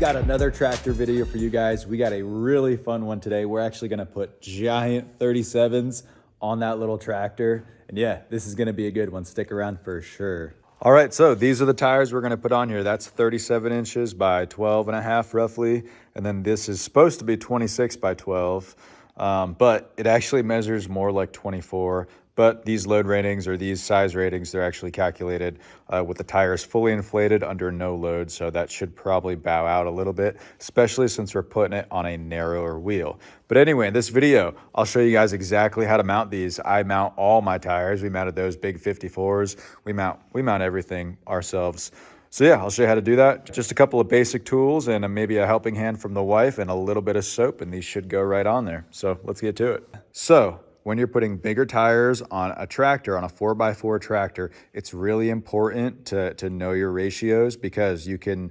got another tractor video for you guys. We got a really fun one today. We're actually gonna put giant 37s on that little tractor. And yeah, this is gonna be a good one. Stick around for sure. All right, so these are the tires we're gonna put on here. That's 37 inches by 12 and a half roughly. And then this is supposed to be 26 by 12, but it actually measures more like 24. But these load ratings or these size ratings, they're actually calculated with the tires fully inflated under no load. So that should probably bow out a little bit, especially since we're putting it on a narrower wheel. But anyway, in this video, I'll show you guys exactly how to mount these. I mount all my tires. We mounted those big 54s. We mount everything ourselves. So yeah, I'll show you how to do that. Just a couple of basic tools and maybe a helping hand from the wife and a little bit of soap, and these should go right on there. So let's get to it. So when you're putting bigger tires on a tractor, on a 4x4 tractor, it's really important to know your ratios because you can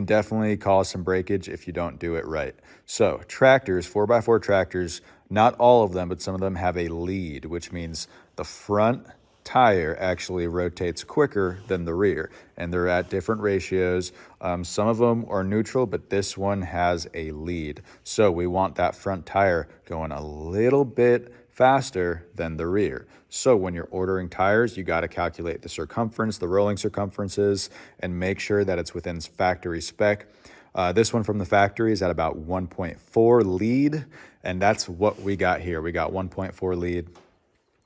definitely cause some breakage if you don't do it right. So tractors, 4x4 tractors, not all of them, but some of them have a lead, which means the front tire actually rotates quicker than the rear, and they're at different ratios. Some of them are neutral, but this one has a lead. So we want that front tire going a little bit faster than the rear. So when you're ordering tires, you got to calculate the circumference, the rolling circumferences, and make sure that it's within factory spec. This one from the factory is at about 1.4 lead, and that's what we got here. We got 1.4 lead.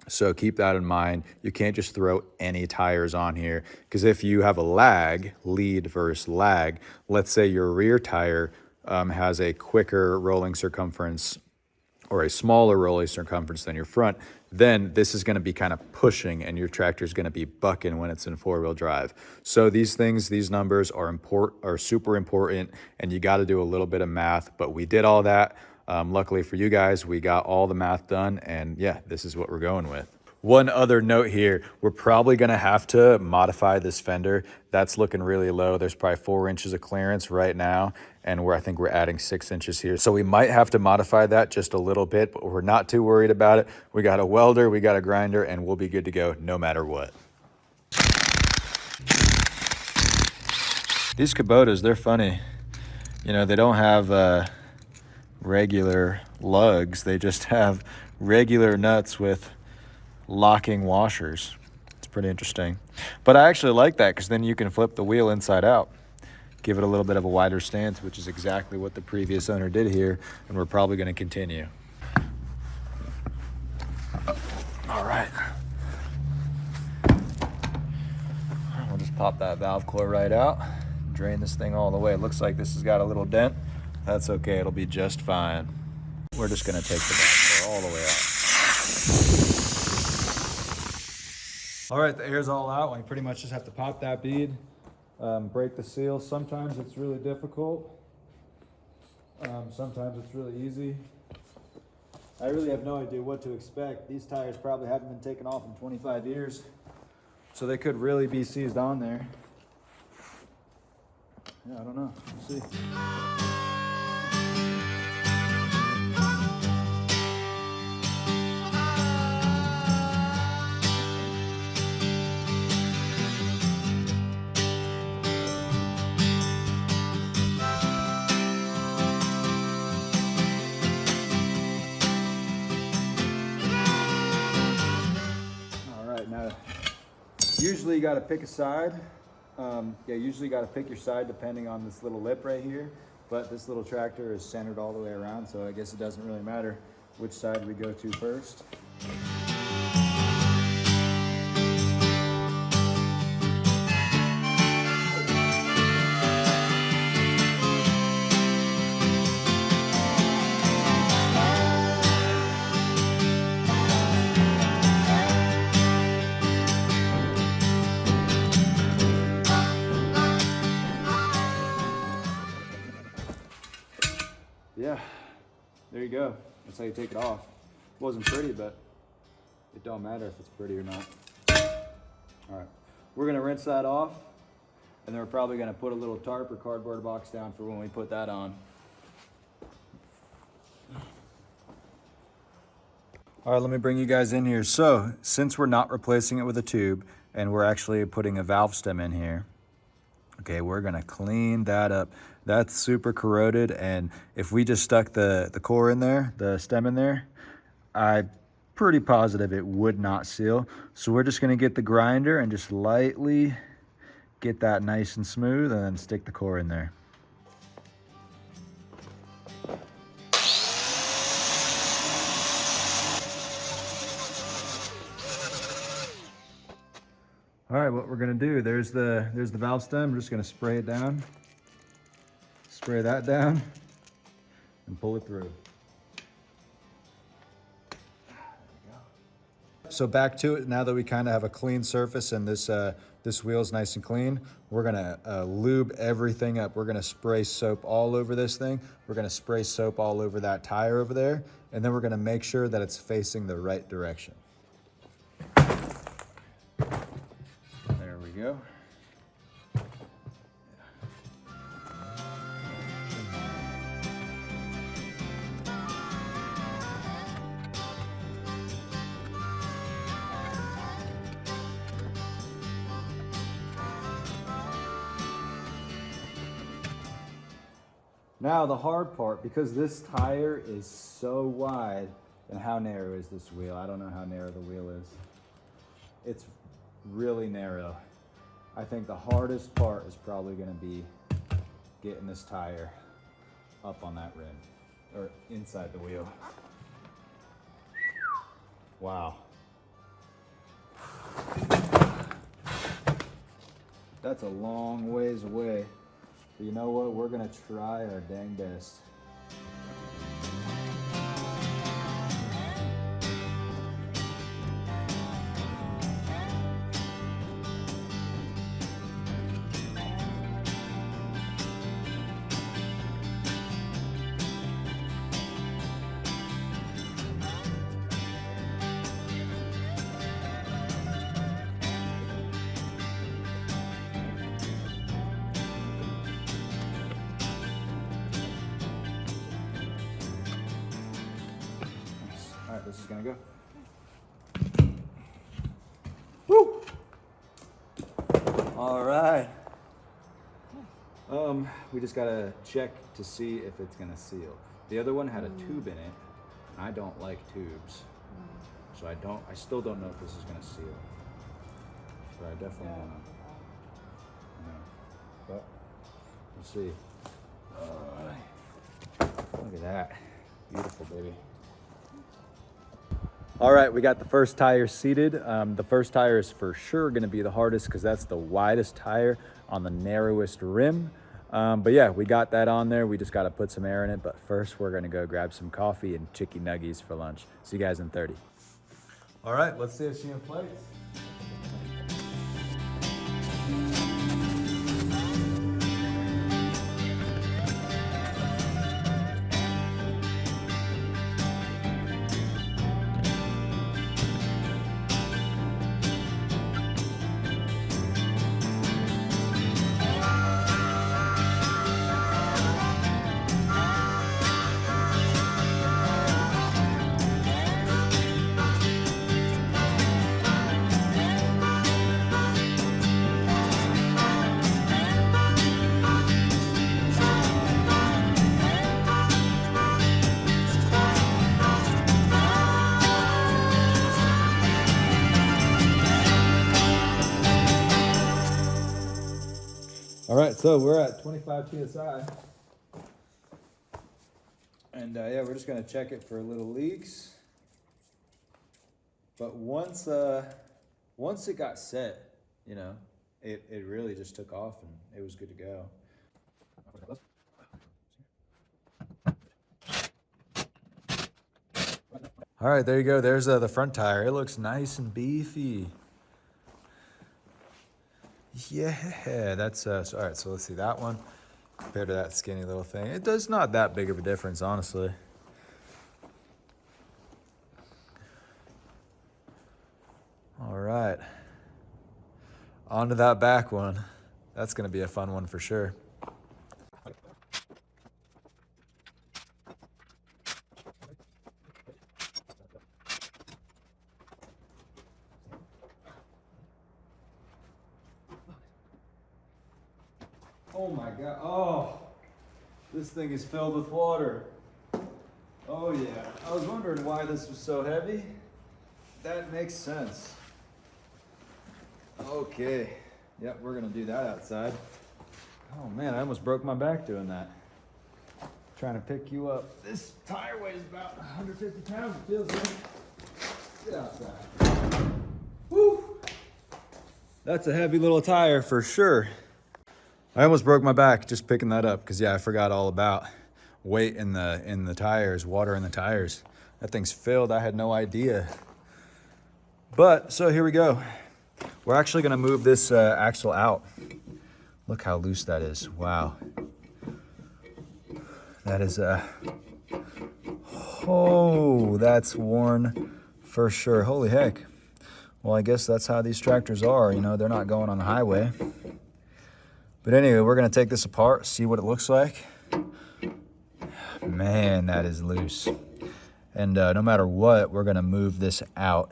So keep that in mind. You can't just throw any tires on here, because if you have a lag, lead versus lag, let's say your rear tire has a quicker rolling circumference or a smaller rolling circumference than your front, then this is going to be kind of pushing and your tractor is going to be bucking when it's in four-wheel drive. So these things, these numbers are super important, and you got to do a little bit of math, but we did all that. Luckily for you guys, we got all the math done, and yeah, this is what we're going with. One other note here, we're probably gonna have to modify this fender. That's looking really low. There's probably 4 inches of clearance right now, and I think we're adding 6 inches here. So we might have to modify that just a little bit, but we're not too worried about it. We got a welder, we got a grinder, and we'll be good to go no matter what. These Kubotas, they're funny. You know, they don't have regular lugs. They just have regular nuts with locking washers. It's pretty interesting, but I actually like that because then you can flip the wheel inside out, give it a little bit of a wider stance, which is exactly what the previous owner did here, and we're probably going to continue. All right, we'll just pop that valve core right out, drain this thing all the way. It looks like this has got a little dent. That's okay, it'll be just fine. We're just going to take the valve core all the way out. All right, the air's all out. We pretty much just have to pop that bead, break the seal. Sometimes it's really difficult. Sometimes it's really easy. I really have no idea what to expect. These tires probably haven't been taken off in 25 years, so they could really be seized on there. Yeah, I don't know. We'll see. Usually you got to pick a side. Usually you got to pick your side depending on this little lip right here. But this little tractor is centered all the way around, so I guess it doesn't really matter which side we go to first. Yeah, there you go. That's how you take it off. It wasn't pretty, but it don't matter if it's pretty or not. All right, we're gonna rinse that off, and then we're probably gonna put a little tarp or cardboard box down for when we put that on. All right, let me bring you guys in here. So since we're not replacing it with a tube and we're actually putting a valve stem in here, Okay, we're gonna clean that up. That's super corroded, and if we just stuck the core in there, the stem in there, I'm pretty positive it would not seal. So we're just gonna get the grinder and just lightly get that nice and smooth and then stick the core in there. All right, what we're gonna do, there's the valve stem. We're just gonna spray it down, spray that down, and pull it through. So back to it, now that we kind of have a clean surface and this wheel's nice and clean, we're gonna lube everything up. We're gonna spray soap all over this thing. We're gonna spray soap all over that tire over there, and then we're gonna make sure that it's facing the right direction. There we go. Now the hard part, because this tire is so wide, and how narrow is this wheel? I don't know how narrow the wheel is. It's really narrow. I think the hardest part is probably gonna be getting this tire up on that rim, or inside the wheel. Wow. That's a long ways away. But you know what? We're gonna try our dang best. All right, this is gonna go. Woo! All right. We just gotta check to see if it's gonna seal. The other one had a tube in it, and I don't like tubes. So I still don't know if this is gonna seal. But I definitely wanna, but we'll see. Look at that, beautiful baby. All right, we got the first tire seated. The first tire is for sure gonna be the hardest because that's the widest tire on the narrowest rim. But yeah, we got that on there. We just gotta put some air in it. But first we're gonna go grab some coffee and chicken nuggies for lunch. See you guys in 30. All right, let's see if she inflates. All right, so we're at 25 PSI. And yeah, we're just gonna check it for little leaks. But once it got set, you know, it really just took off and it was good to go. All right, there you go. There's the front tire. It looks nice and beefy. Yeah, that's all right. So let's see that one compared to that skinny little thing. It does not that big of a difference, honestly. All right, on to that back one. That's gonna be a fun one for sure. Oh my God, oh, this thing is filled with water. Oh yeah, I was wondering why this was so heavy. That makes sense. Okay, yep, we're gonna do that outside. Oh man, I almost broke my back doing that. Trying to pick you up. This tire weighs about 150 pounds, it feels like. Get outside. Woo! That's a heavy little tire for sure. I almost broke my back just picking that up because yeah, I forgot all about weight in the tires, water in the tires. That thing's filled, I had no idea. But, so here we go. We're actually gonna move this axle out. Look how loose that is, wow. That is oh, that's worn for sure, holy heck. Well, I guess that's how these tractors are, you know, they're not going on the highway. But anyway, we're gonna take this apart, see what it looks like. Man, that is loose. And no matter what, we're gonna move this out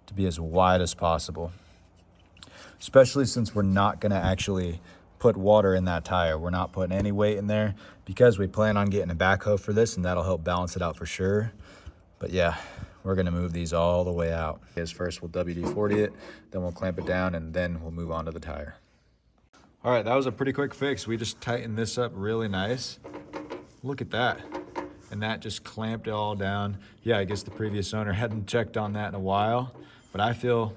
to be as wide as possible. Especially since we're not gonna actually put water in that tire. We're not putting any weight in there because we plan on getting a backhoe for this and that'll help balance it out for sure. But yeah, we're gonna move these all the way out. First we'll WD-40 it, then we'll clamp it down and then we'll move on to the tire. All right, that was a pretty quick fix. We just tightened this up really nice. Look at that. And that just clamped it all down. Yeah, I guess the previous owner hadn't checked on that in a while, but I feel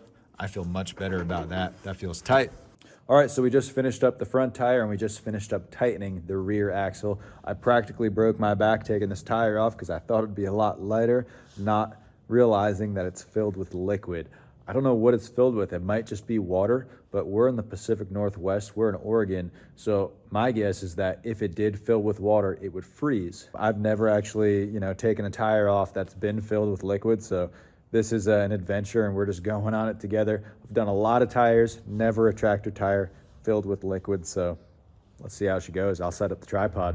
much better about that. That feels tight. All right, so we just finished up the front tire and we just finished up tightening the rear axle. I practically broke my back taking this tire off because I thought it'd be a lot lighter, not realizing that it's filled with liquid. I don't know what it's filled with. It might just be water, but we're in the Pacific Northwest. We're in Oregon. So my guess is that if it did fill with water, it would freeze. I've never actually, you know, taken a tire off that's been filled with liquid. So this is an adventure and we're just going on it together. I've done a lot of tires, never a tractor tire filled with liquid. So let's see how she goes. I'll set up the tripod.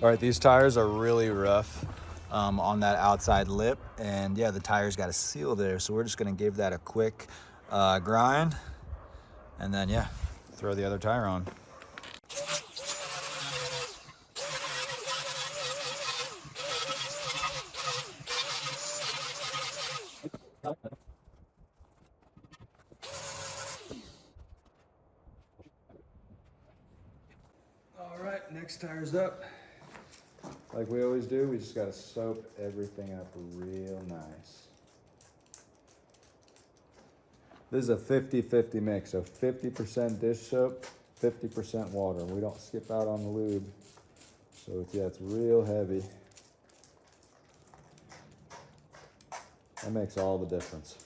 All right, these tires are really rough on that outside lip. And yeah, the tire's got a seal there. So we're just gonna give that a quick grind. And then yeah, throw the other tire on. All right, next tire's up. Like we always do, we just gotta soap everything up real nice. This is a 50-50 mix, so 50% dish soap, 50% water. We don't skip out on the lube. So yeah, it's real heavy. That makes all the difference.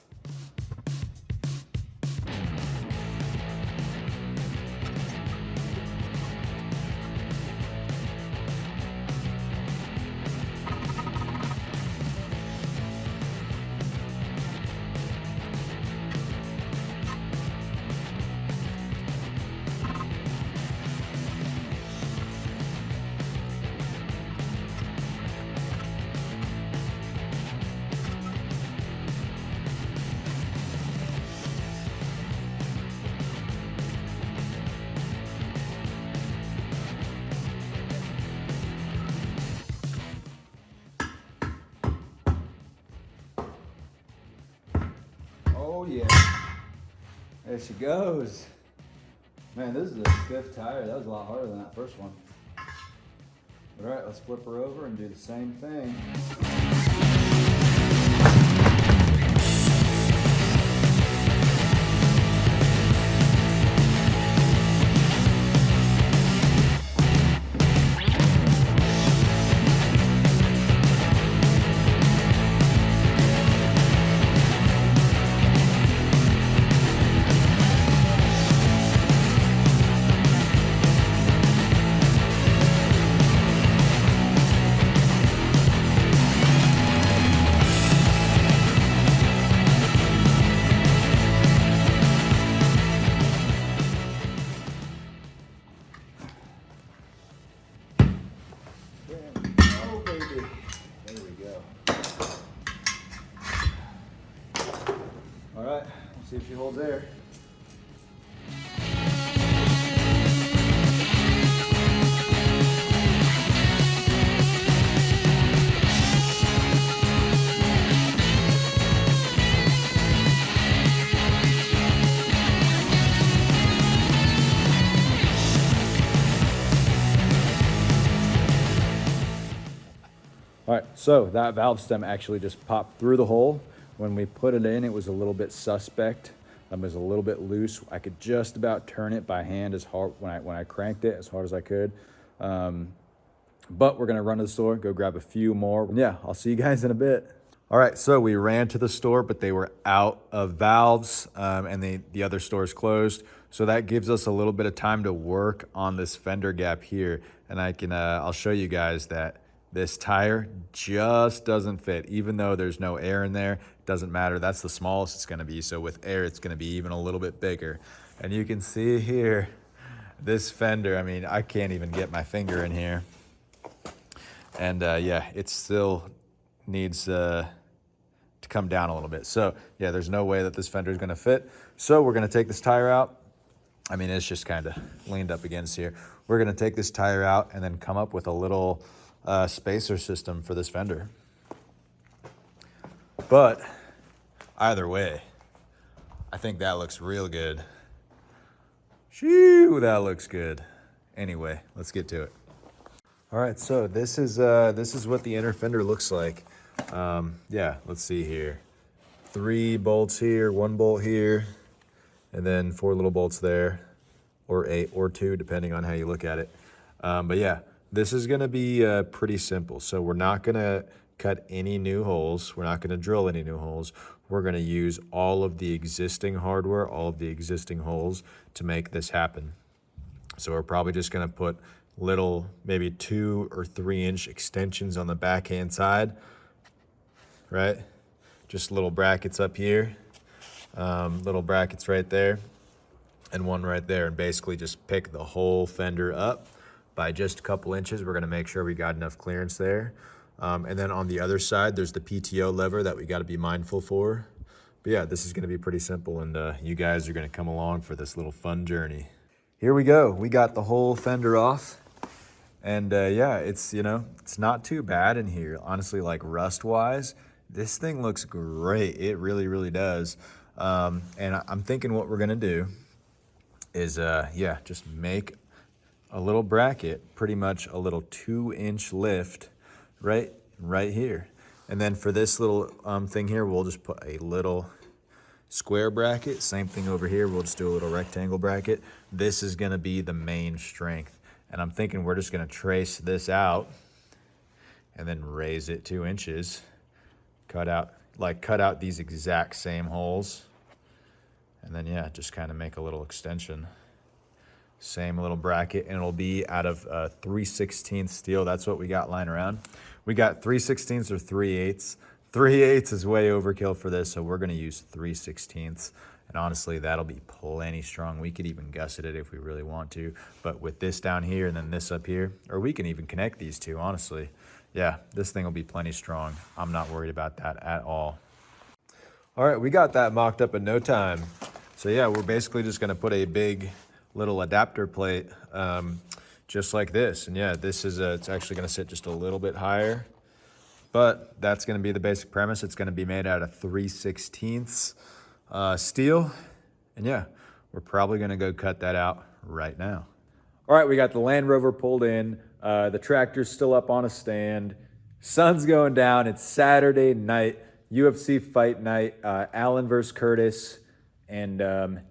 Oh yeah, there she goes. Man, this is a stiff tire. That was a lot harder than that first one. All right, let's flip her over and do the same thing. Oh, baby. There we go. All right, let's see if she holds air. All right, so that valve stem actually just popped through the hole. When we put it in, it was a little bit suspect. It was a little bit loose. I could just about turn it by hand as hard when I cranked it as hard as I could. But we're gonna run to the store, go grab a few more. Yeah, I'll see you guys in a bit. All right, so we ran to the store, but they were out of valves, and the other store's closed. So that gives us a little bit of time to work on this fender gap here. And I'll show you guys that this tire just doesn't fit. Even though there's no air in there, it doesn't matter. That's the smallest it's gonna be. So with air, it's gonna be even a little bit bigger. And you can see here, this fender, I mean, I can't even get my finger in here. And yeah, it still needs to come down a little bit. So yeah, there's no way that this fender is gonna fit. So we're gonna take this tire out. I mean, it's just kind of leaned up against here. We're gonna take this tire out and then come up with a little spacer system for this fender. But either way, I think that looks real good. Shoo, that looks good. Anyway, let's get to it. All right, so this is what the inner fender looks like. Yeah, let's see here. 3 bolts here, 1 bolt here, and then 4 little bolts there, or 8 or 2, depending on how you look at it. But yeah, this is gonna be pretty simple. So we're not gonna cut any new holes. We're not gonna drill any new holes. We're gonna use all of the existing hardware, all of the existing holes to make this happen. So we're probably just gonna put little, maybe 2 or 3 inch extensions on the backhand side, right? Just little brackets up here, little brackets right there, and one right there, and basically just pick the whole fender up by just a couple inches. We're gonna make sure we got enough clearance there. And then on the other side, there's the PTO lever that we gotta be mindful for. But yeah, this is gonna be pretty simple, and you guys are gonna come along for this little fun journey. Here we go, we got the whole fender off. And yeah, it's, you know, it's not too bad in here. Honestly, like rust-wise, this thing looks great. It really, really does. And I'm thinking what we're gonna do is, yeah, just make a little bracket, pretty much a little 2-inch lift right here. And then for this little thing here, we'll just put a little square bracket. Same thing over here, we'll just do a little rectangle bracket. This is gonna be the main strength. And I'm thinking we're just gonna trace this out and then raise it 2 inches, cut out like cut out these exact same holes. And then, yeah, just kind of make a little extension. Same little bracket, and it'll be out of 3/16 steel. That's what we got lying around. We got 3/16 or 3/8. 3/8 is way overkill for this, so we're gonna use 3/16. And honestly, that'll be plenty strong. We could even gusset it if we really want to. But with this down here and then this up here, or we can even connect these two, honestly. Yeah, this thing will be plenty strong. I'm not worried about that at all. All right, we got that mocked up in no time. So yeah, we're basically just gonna put a big little adapter plate just like this. And yeah, this is it's actually gonna sit just a little bit higher, but that's gonna be the basic premise. It's gonna be made out of 3/16 steel. And yeah, we're probably gonna go cut that out right now. All right, we got the Land Rover pulled in. The tractor's still up on a stand. Sun's going down. It's Saturday night, UFC fight night, Allen versus Curtis. And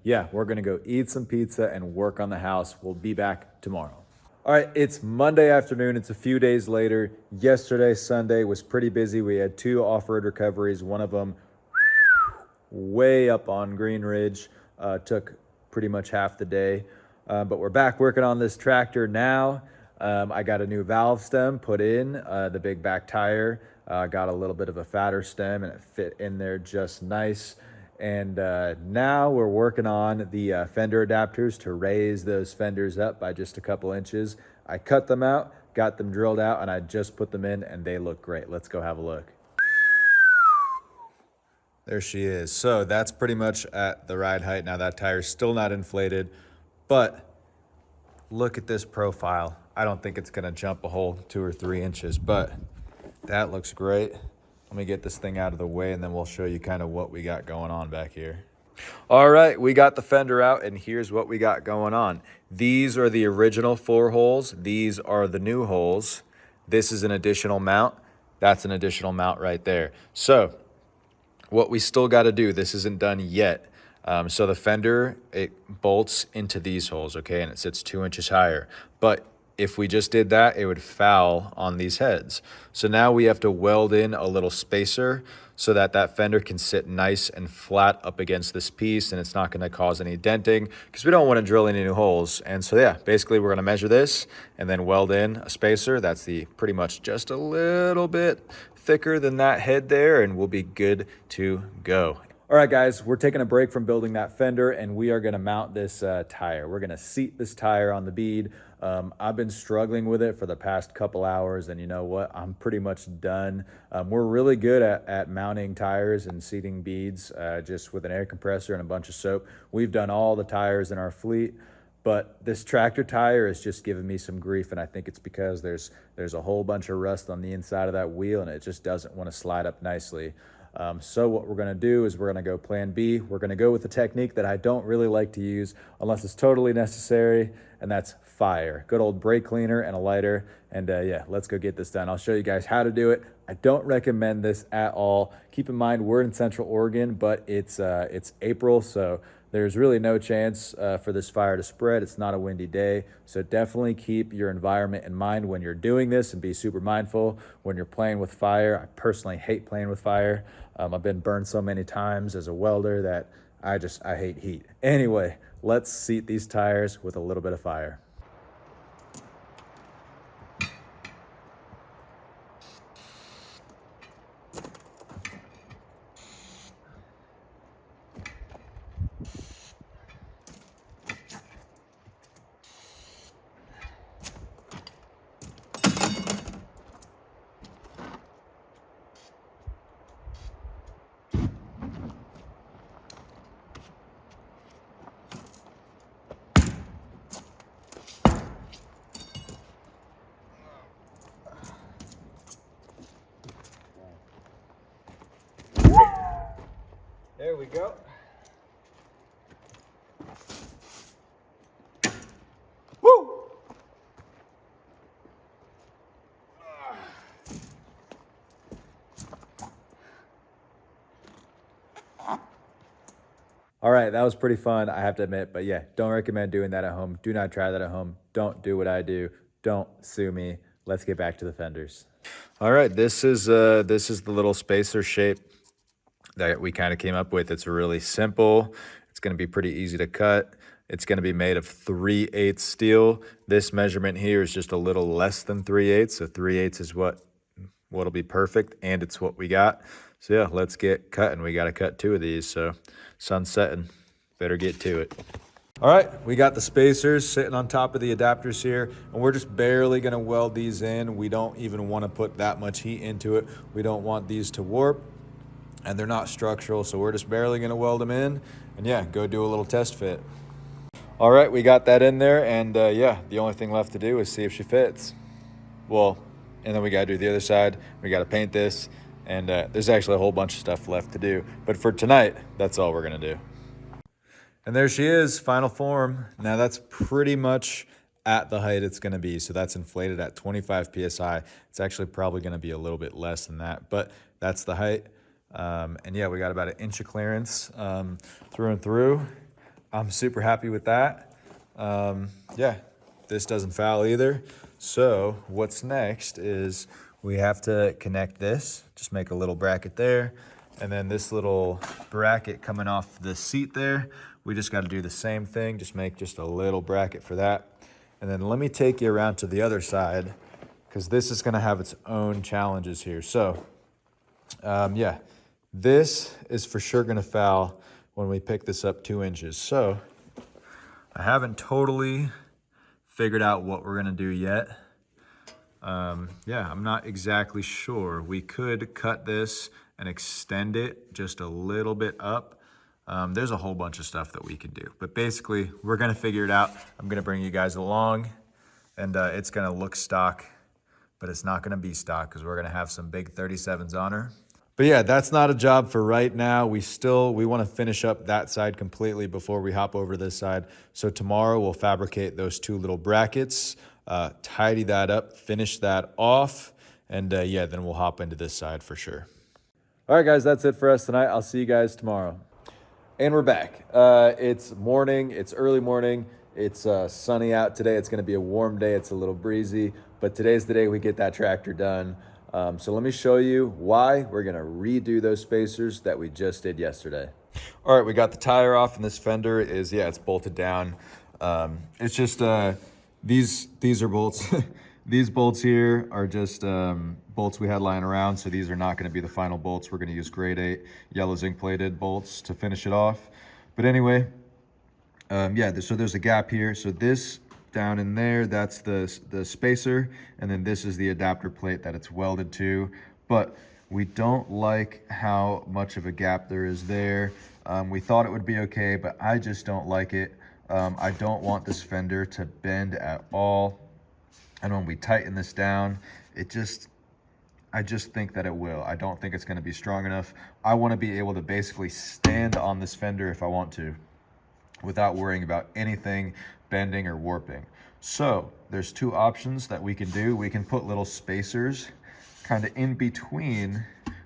yeah, we're gonna go eat some pizza and work on the house. We'll be back tomorrow. All right, it's Monday afternoon. It's a few days later. Yesterday, Sunday, was pretty busy. We had 2 off-road recoveries. One of them way up on Green Ridge. Took pretty much half the day. But we're back working on this tractor now. I got a new valve stem put in, the big back tire. Got a little bit of a fatter stem and it fit in there just nice. And now we're working on the fender adapters to raise those fenders up by just a couple inches. I cut them out, got them drilled out, and I just put them in and they look great. Let's go have a look. There she is. So that's pretty much at the ride height. Now that tire's still not inflated, but look at this profile. I don't think it's gonna jump a whole 2 or 3 inches, but that looks great. Let me get this thing out of the way and then we'll show you kind of what we got going on back here. All right, we got the fender out and here's what we got going on. These are the original 4 holes. These are the new holes. This is an additional mount. That's an additional mount right there. So what we still got to do, this isn't done yet. So the fender, it bolts into these holes, okay? And it sits 2 inches higher. But if we just did that, it would foul on these heads. So now we have to weld in a little spacer so that that fender can sit nice and flat up against this piece and it's not gonna cause any denting because we don't wanna drill any new holes. And so yeah, basically we're gonna measure this and then weld in a spacer. That's the pretty much just a little bit thicker than that head there and we'll be good to go. All right, guys, we're taking a break from building that fender and we are gonna mount this tire. We're gonna seat this tire on the bead. I've been struggling with it for the past couple hours and you know what, I'm pretty much done. We're really good at mounting tires and seating beads just with an air compressor and a bunch of soap. We've done all the tires in our fleet, but this tractor tire is just giving me some grief and I think it's because there's a whole bunch of rust on the inside of that wheel and it just doesn't want to slide up nicely. So what we're gonna do is we're gonna go plan B. We're gonna go with a technique that I don't really like to use unless it's totally necessary, and that's fire. Good old brake cleaner and a lighter, and yeah, let's go get this done. I'll show you guys how to do it. I don't recommend this at all. Keep in mind, we're in Central Oregon, but it's April, so there's really no chance for this fire to spread. It's not a windy day, so definitely keep your environment in mind when you're doing this and be super mindful when you're playing with fire. I personally hate playing with fire. I've been burned so many times as a welder that I hate heat. Anyway, let's seat these tires with a little bit of fire. There we go. Woo! All right, that was pretty fun, I have to admit, but yeah, don't recommend doing that at home. Do not try that at home. Don't do what I do. Don't sue me. Let's get back to the fenders. All right, this is the little spacer shape that we kind of came up with. It's really simple. It's going to be pretty easy to cut. It's going to be made of 3/8 steel. This measurement here is just a little less than 3/8. So 3/8 is what'll be perfect, and it's what we got. So yeah, let's get cutting. We got to cut 2 of these. So sun's setting. Better get to it. All right, we got the spacers sitting on top of the adapters here, and we're just barely gonna weld these in. We don't even wanna put that much heat into it. We don't want these to warp, and they're not structural, so we're just barely gonna weld them in, and yeah, go do a little test fit. All right, we got that in there, and yeah, the only thing left to do is see if she fits. Well, and then we gotta do the other side. We gotta paint this, and there's actually a whole bunch of stuff left to do. But for tonight, that's all we're gonna do. And there she is, final form. Now that's pretty much at the height it's gonna be. So that's inflated at 25 PSI. It's actually probably gonna be a little bit less than that, but that's the height. And yeah, we got about 1 inch of clearance through and through. I'm super happy with that. Yeah, this doesn't foul either. So what's next is we have to connect this, just make a little bracket there. And then this little bracket coming off the seat there, we just got to do the same thing, just make just a little bracket for that. And then let me take you around to the other side, because this is going to have its own challenges here. So yeah, this is for sure going to foul when we pick this up 2 inches. So I haven't totally figured out what we're going to do yet. Yeah, I'm not exactly sure. We could cut this and extend it just a little bit up. There's a whole bunch of stuff that we could do, but basically we're gonna figure it out. I'm gonna bring you guys along, and it's gonna look stock, but it's not gonna be stock because we're gonna have some big 37s on her. But yeah, that's not a job for right now. We wanna finish up that side completely before we hop over to this side. So tomorrow we'll fabricate those 2 little brackets, tidy that up, finish that off, and yeah, then we'll hop into this side for sure. All right, guys, that's it for us tonight. I'll see you guys tomorrow. And we're back. It's morning, it's early morning. It's sunny out today. It's gonna be a warm day. It's a little breezy, but today's the day we get that tractor done. So let me show you why we're gonna redo those spacers that we just did yesterday. All right, we got the tire off, and this fender is, yeah, it's bolted down. It's just, these are bolts. These bolts here are just bolts we had lying around, so these are not going to be the final bolts. We're going to use grade 8 yellow zinc plated bolts to finish it off. But anyway, yeah, so there's a gap here. So this down in there, that's the spacer, and then this is the adapter plate that it's welded to. But we don't like how much of a gap there is there. We thought it would be okay, but I just don't like it. I don't want this fender to bend at all. And when we tighten this down, I just think that it will. I don't think it's gonna be strong enough. I wanna be able to basically stand on this fender if I want to, without worrying about anything bending or warping. So there's 2 options that we can do. We can put little spacers kind of in between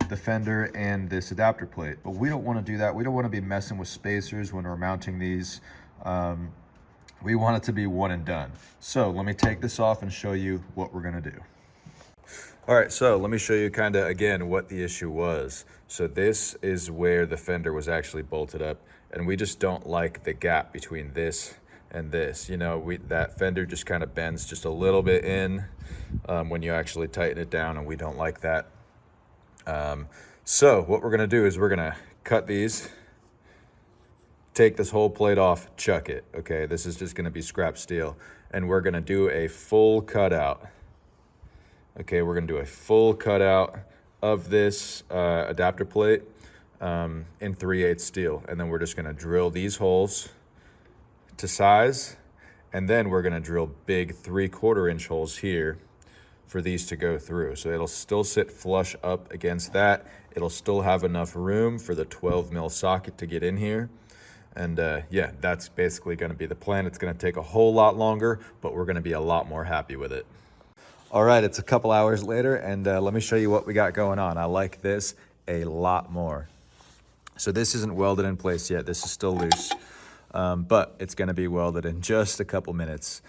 the fender and this adapter plate, but we don't wanna do that. We don't wanna be messing with spacers when we're mounting these. We want it to be one and done. So let me take this off and show you what we're gonna do. All right, so let me show you kind of, again, what the issue was. So this is where the fender was actually bolted up, and we just don't like the gap between this and this. You know, that fender just kind of bends just a little bit in when you actually tighten it down, and we don't like that. So what we're gonna do is we're gonna cut these, take this whole plate off, chuck it, okay? This is just gonna be scrap steel. And we're gonna do a full cutout. Okay, we're gonna do a full cutout of this adapter plate in 3/8 steel. And then we're just gonna drill these holes to size. And then we're gonna drill big 3/4 inch holes here for these to go through. So it'll still sit flush up against that. It'll still have enough room for the 12 mil socket to get in here. And yeah, that's basically gonna be the plan. It's gonna take a whole lot longer, but we're gonna be a lot more happy with it. All right, it's a couple hours later, and let me show you what we got going on. I like this a lot more. So this isn't welded in place yet. This is still loose, but it's gonna be welded in just a couple minutes.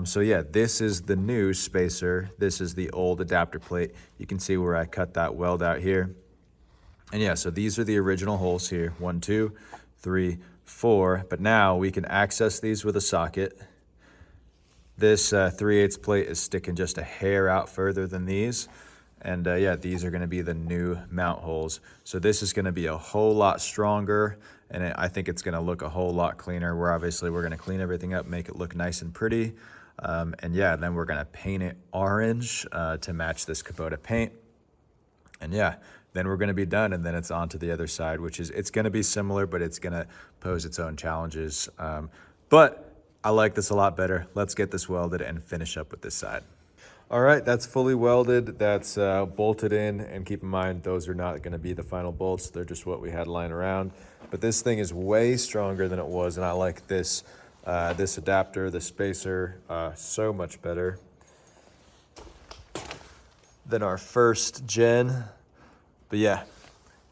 So yeah, this is the new spacer. This is the old adapter plate. You can see where I cut that weld out here. And yeah, so these are the original holes here. 1, 2, 3, 4. But now we can access these with a socket. This 3/8 plate is sticking just a hair out further than these. And yeah, these are gonna be the new mount holes. So this is gonna be a whole lot stronger, and I think it's gonna look a whole lot cleaner. We're gonna clean everything up, make it look nice and pretty. And yeah, then we're gonna paint it orange to match this Kubota paint. And yeah, then we're gonna be done, and then it's on to the other side, which is, it's gonna be similar, but it's gonna pose its own challenges. But I like this a lot better. Let's get this welded and finish up with this side. All right, that's fully welded, that's bolted in, and keep in mind, those are not gonna be the final bolts, they're just what we had lying around. But this thing is way stronger than it was, and I like this, this adapter, the spacer, so much better than our first gen. But yeah,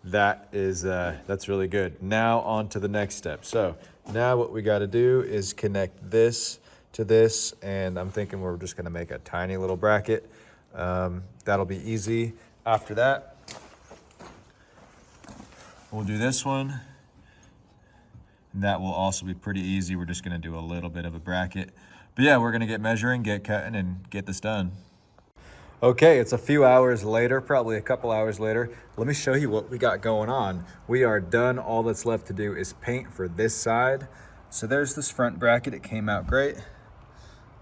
that's really good. Now on to the next step. So now what we gotta do is connect this to this, and I'm thinking we're just gonna make a tiny little bracket. That'll be easy. After that, we'll do this one. And that will also be pretty easy. We're just gonna do a little bit of a bracket. But yeah, we're gonna get measuring, get cutting, and get this done. Okay, it's a few hours later, probably a couple hours later. Let me show you what we got going on. We are done. All that's left to do is paint for this side. So there's this front bracket. It came out great.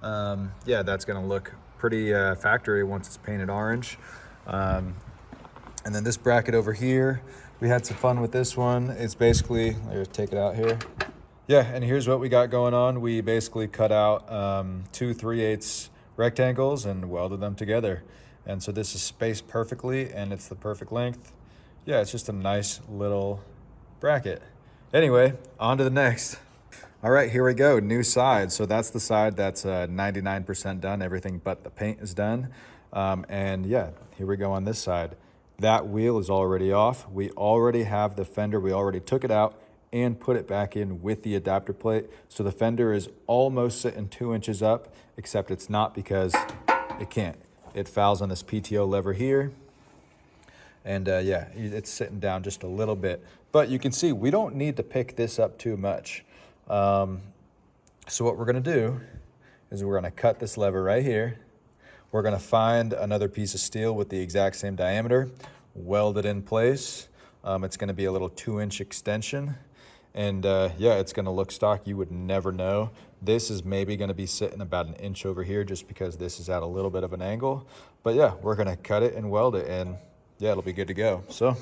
Yeah, that's gonna look pretty factory once it's painted orange. And then this bracket over here, we had some fun with this one. It's basically, let's take it out here. Yeah, and here's what we got going on. We basically cut out 2 3/8 rectangles and welded them together. And so this is spaced perfectly, and it's the perfect length. Yeah, it's just a nice little bracket. Anyway, on to the next. All right, here we go, new side. So that's the side that's 99% done, everything but the paint is done. And yeah, here we go on this side. That wheel is already off. We already have the fender, we already took it out and put it back in with the adapter plate. So the fender is almost sitting 2 inches up, except it's not because it can't. It fouls on this PTO lever here. And yeah, it's sitting down just a little bit. But you can see we don't need to pick this up too much. So what we're gonna do is we're gonna cut this lever right here. We're gonna find another piece of steel with the exact same diameter, weld it in place. It's gonna be a little 2-inch extension. And yeah, it's gonna look stock. You would never know. This is maybe gonna be sitting about 1 inch over here just because this is at a little bit of an angle. But yeah, we're gonna cut it and weld it, and yeah, it'll be good to go. So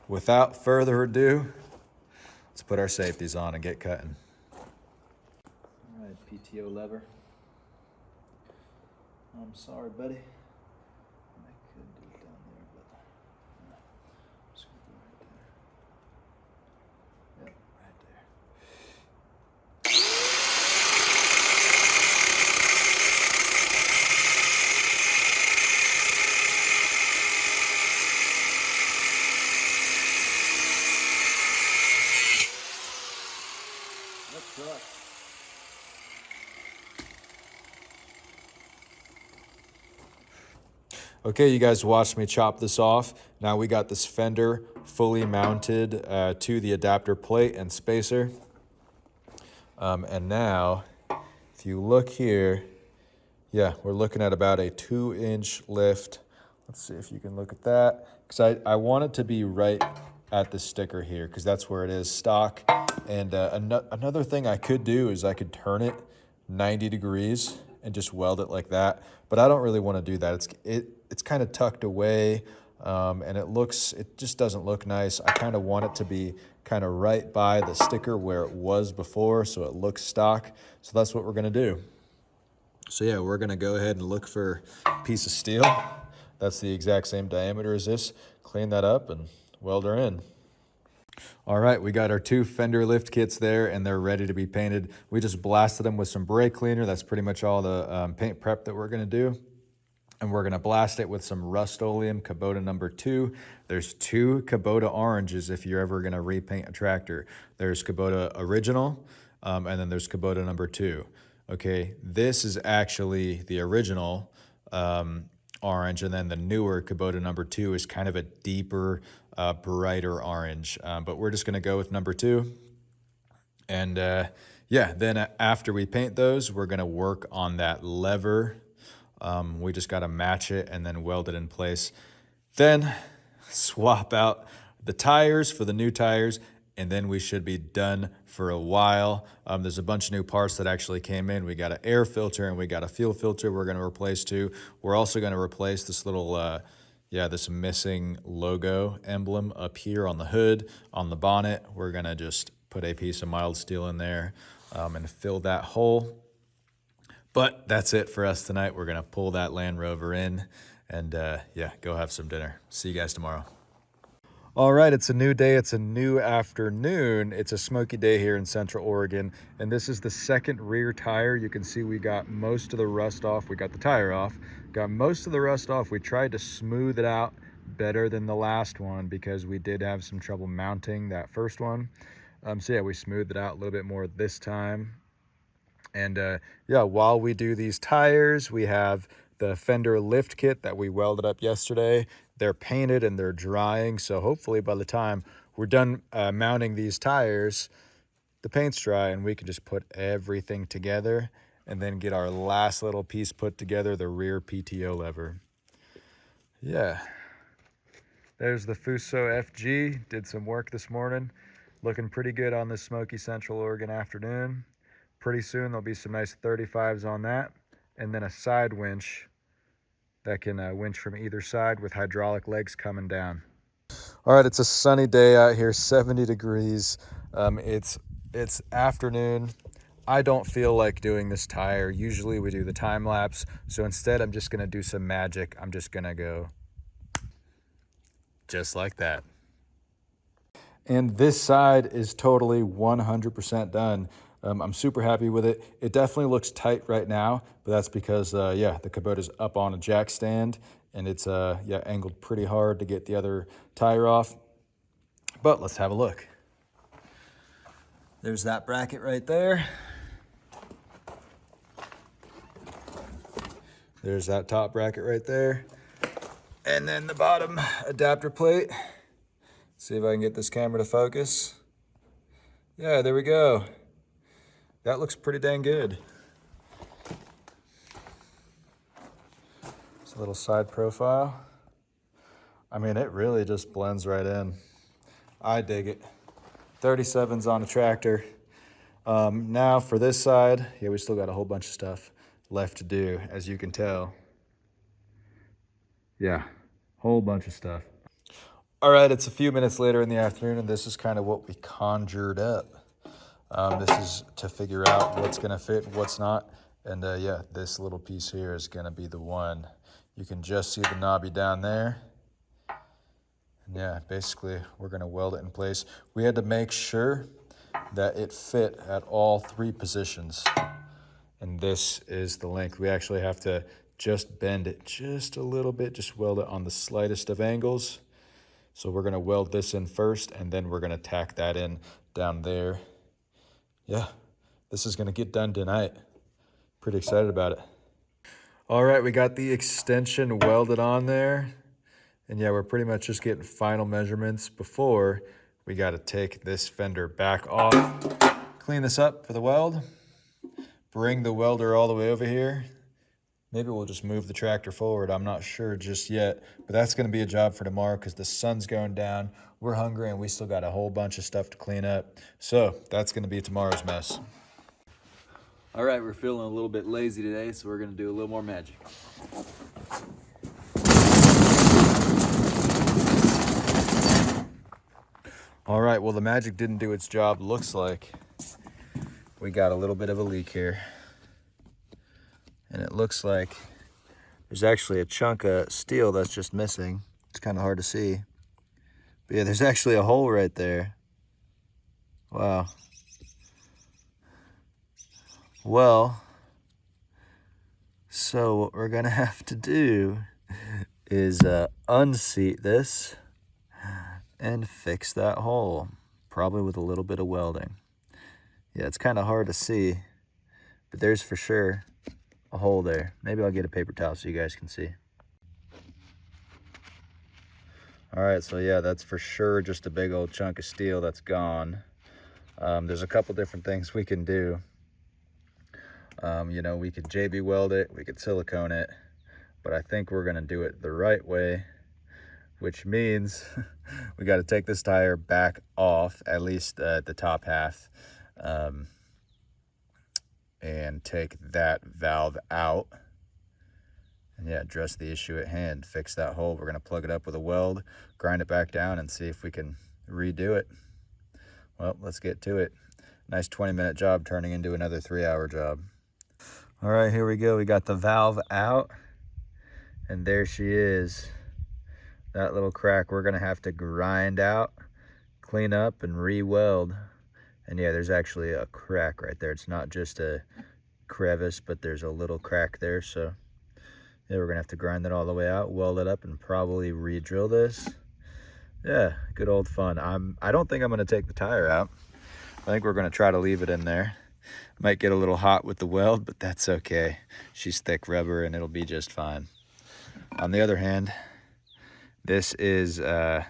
without further ado, let's put our safeties on and get cutting. All right, PTO lever. I'm sorry, buddy. I could do it down there, but no. I'm just gonna go right there. Yep, right there. That sucks. Okay, you guys watched me chop this off. Now we got this fender fully mounted to the adapter plate and spacer. And now, if you look here, yeah, we're looking at about a 2-inch lift. Let's see if you can look at that. Because I want it to be right at the sticker here, because that's where it is stock. And another thing I could do is I could turn it 90 degrees and just weld it like that. But I don't really want to do that. It's kind of tucked away, and it just doesn't look nice. I kind of want it to be kind of right by the sticker where it was before, so it looks stock. So that's what we're gonna do. So yeah, we're gonna go ahead and look for a piece of steel. That's the exact same diameter as this. Clean that up and weld her in. All right, we got our 2 fender lift kits there, and they're ready to be painted. We just blasted them with some brake cleaner. That's pretty much all the paint prep that we're gonna do. And we're gonna blast it with some Rust-Oleum Kubota #2. There's 2 Kubota oranges if you're ever gonna repaint a tractor. There's Kubota Original, and then there's Kubota #2. Okay, this is actually the original. orange, and then the newer Kubota number 2 is kind of a deeper, brighter orange. But we're just gonna go with number 2. And yeah, then after we paint those, we're gonna work on that lever. We just gotta match it and then weld it in place. Then swap out the tires for the new tires, and then we should be done for a while. There's a bunch of new parts that actually came in. We got an air filter and we got a fuel filter we're gonna replace too. We're also gonna replace this little, this missing logo emblem up here on the hood, on the bonnet. We're gonna just put a piece of mild steel in there and fill that hole. But that's it for us tonight. We're gonna pull that Land Rover in and yeah, go have some dinner. See you guys tomorrow. All right, it's a new day, it's a new afternoon. It's a smoky day here in Central Oregon, and this is the second rear tire. You can see we got most of the rust off. We got the tire off, got most of the rust off. We tried to smooth it out better than the last one because we did have some trouble mounting that first one. So yeah, we smoothed it out a little bit more this time. And yeah, while we do these tires, we have the fender lift kit that we welded up yesterday. They're painted and they're drying, so hopefully by the time we're done mounting these tires, the paint's dry and we can just put everything together and then get our last little piece put together, the rear PTO lever. Yeah, there's the Fuso FG. Did some work this morning. Looking pretty good on this smoky Central Oregon afternoon. Pretty soon there'll be some nice 35s on that, and then a side winch that can winch from either side with hydraulic legs coming down. All right, it's a sunny day out here, 70 degrees. It's afternoon. I don't feel like doing this tire. Usually we do the time lapse, so instead I'm just gonna do some magic. I'm just gonna go just like that. And this side is totally 100% done. I'm super happy with it. It definitely looks tight right now, but that's because, yeah, the Kubota's up on a jack stand and it's, yeah, angled pretty hard to get the other tire off. But let's have a look. There's that bracket right there. There's that top bracket right there. And then the bottom adapter plate. See if I can get this camera to focus. Yeah, there we go. That looks pretty dang good. It's a little side profile. I mean, it really just blends right in. I dig it. 37's on a tractor. Now for this side, yeah, we still got a whole bunch of stuff left to do, as you can tell. Yeah, whole bunch of stuff. All right, it's a few minutes later in the afternoon, and this is kind of what we conjured up. This is to figure out what's gonna fit, what's not. And yeah, this little piece here is gonna be the one. You can just see the knobby down there. And yeah, basically we're gonna weld it in place. We had to make sure that it fit at all 3 positions. And this is the length. We actually have to just bend it just a little bit, just weld it on the slightest of angles. So we're gonna weld this in first, and then we're gonna tack that in down there. Yeah, this is gonna get done tonight. Pretty excited about it. All right, we got the extension welded on there. And yeah, we're pretty much just getting final measurements before we gotta take this fender back off, clean this up for the weld, bring the welder all the way over here. Maybe we'll just move the tractor forward. I'm not sure just yet, but that's gonna be a job for tomorrow because the sun's going down. We're hungry and we still got a whole bunch of stuff to clean up. So that's gonna be tomorrow's mess. All right, we're feeling a little bit lazy today, so we're gonna do a little more magic. All right, well, the magic didn't do its job. Looks like we got a little bit of a leak here. And it looks like there's actually a chunk of steel that's just missing. It's kind of hard to see. But yeah, there's actually a hole right there. Wow. Well, so what we're gonna have to do is unseat this and fix that hole, probably with a little bit of welding. Yeah, it's kind of hard to see, but there's for sure a hole there. Maybe I'll get a paper towel so you guys can see. All right, so yeah, that's for sure just a big old chunk of steel that's gone. There's a couple different things we can do. You know, we could JB weld it, we could silicone it, but I think we're gonna do it the right way, which means we got to take this tire back off, at least the top half, and take that valve out. And yeah, address the issue at hand, fix that hole. We're gonna plug it up with a weld, grind it back down, and see if we can redo it. Well, let's get to it. Nice 20-minute job turning into another 3-hour job. All right, here we go. We got the valve out, and there she is. That little crack we're gonna have to grind out, clean up, and re-weld. And yeah, there's actually a crack right there. It's not just a crevice, but there's a little crack there. So yeah, we're gonna have to grind that all the way out, weld it up, and probably re-drill this. Yeah, good old fun. I don't think I'm gonna take the tire out. I think we're gonna try to leave it in there. Might get a little hot with the weld, but that's okay. She's thick rubber and it'll be just fine. On the other hand, this is our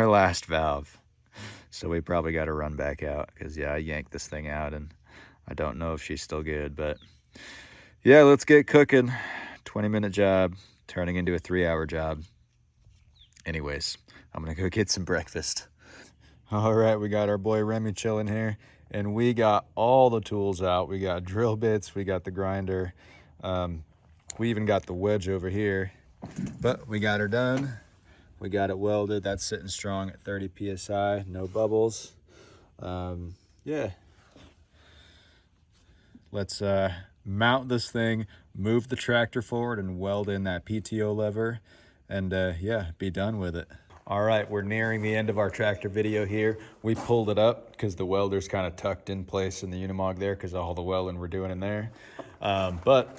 last valve. So we probably gotta run back out because yeah, I yanked this thing out and I don't know if she's still good, but yeah, let's get cooking. 20-minute job turning into a 3-hour job. Anyways, I'm gonna go get some breakfast. All right, we got our boy Remy chilling here, and we got all the tools out. We got drill bits, we got the grinder, we even got the wedge over here, but we got her done. We got it welded. That's sitting strong at 30 PSI, no bubbles. Yeah. Let's mount this thing, move the tractor forward, and weld in that PTO lever, and yeah, be done with it. All right, we're nearing the end of our tractor video here. We pulled it up because the welder's kind of tucked in place in the Unimog there because of all the welding we're doing in there. But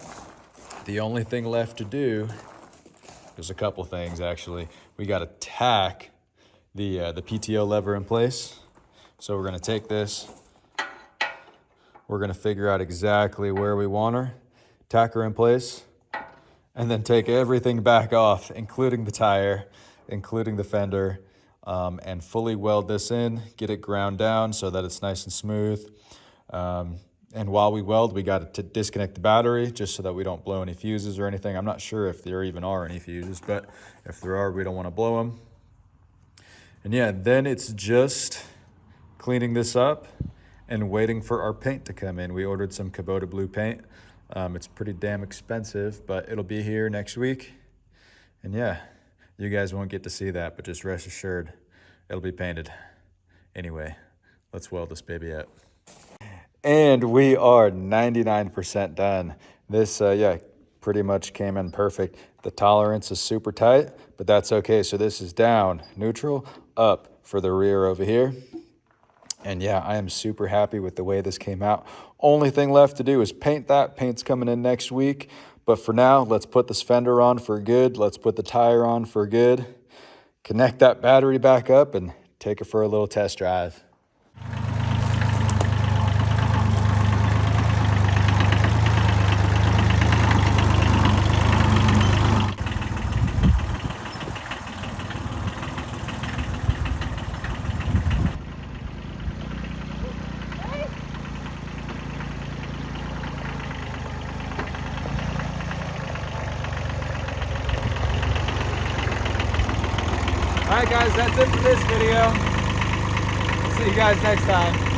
the only thing left to do, there's a couple things actually. We got to tack the PTO lever in place. So we're gonna take this, we're gonna figure out exactly where we want her, tack her in place, and then take everything back off, including the tire, including the fender, and fully weld this in, get it ground down so that it's nice and smooth. And while we weld, we got to disconnect the battery just so that we don't blow any fuses or anything. I'm not sure if there even are any fuses, but if there are, we don't want to blow them. And yeah, then it's just cleaning this up and waiting for our paint to come in. We ordered some Kubota blue paint. It's pretty damn expensive, but it'll be here next week. And yeah, you guys won't get to see that, but just rest assured, it'll be painted. Anyway, let's weld this baby up. And we are 99% done. This, yeah, pretty much came in perfect. The tolerance is super tight, but that's okay. So this is down, neutral, up for the rear over here. And yeah, I am super happy with the way this came out. Only thing left to do is paint that. Paint's coming in next week. But for now, let's put this fender on for good. Let's put the tire on for good. Connect that battery back up and take it for a little test drive. All right, guys, that's it for this video. See you guys next time.